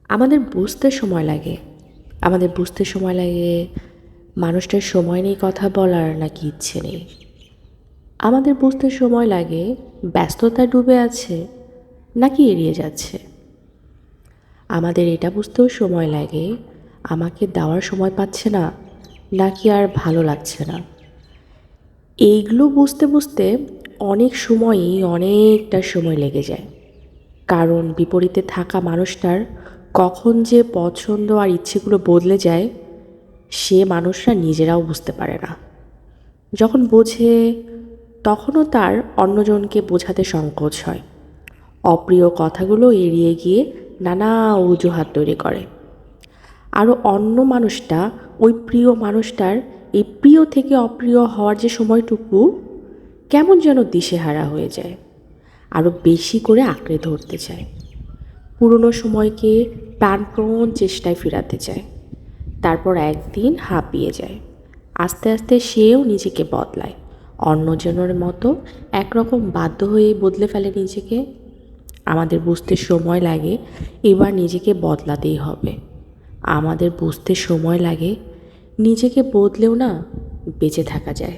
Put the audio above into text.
আমাদের বুঝতে সময় লাগে। আমাদের বুঝতে সময় লাগে মানুষটার সময় নেই কথা বলার নাকি ইচ্ছে নেই। আমাদের বুঝতে সময় লাগে ব্যস্ততায় ডুবে আছে নাকি এড়িয়ে যাচ্ছে। আমাদের এটা বুঝতেও সময় লাগে আমাকে দেওয়ার সময় পাচ্ছে না নাকি আর ভালো লাগছে না। এইগুলো বুঝতে বুঝতে অনেক সময়ই অনেকটা সময় লেগে যায়। কারণ বিপরীতে থাকা মানুষটার কখন যে পছন্দ আর ইচ্ছেগুলো বদলে যায় সে মানুষরা নিজেরাও বুঝতে পারে না। যখন বোঝে তখনও তার অন্যজনকে বোঝাতে সংকোচ হয়। অপ্রিয় কথাগুলো এড়িয়ে গিয়ে নানা অজুহাত তৈরি করে। আরও অন্য মানুষটা ওই প্রিয় মানুষটার এই প্রিয় থেকে অপ্রিয় হওয়ার যে সময়টুকু কেমন যেন দিশেহারা হয়ে যায়, আরও বেশি করে আঁকড়ে ধরতে চায়। পুরনো সময়কে প্রাণপণ চেষ্টায় ফেরাতে চায়। তারপর একদিন হাঁপিয়ে যায়। আস্তে আস্তে সেও নিজেকে বদলায়, অন্যজনের মতো একরকম বাধ্য হয়ে বদলে ফেলে নিজেকে। আমাদের বুঝতে সময় লাগে এবার নিজেকে বদলাতেই হবে। আমাদের বুঝতে সময় লাগে নিজেকে বদলেও না বেঁচে থাকা যায়।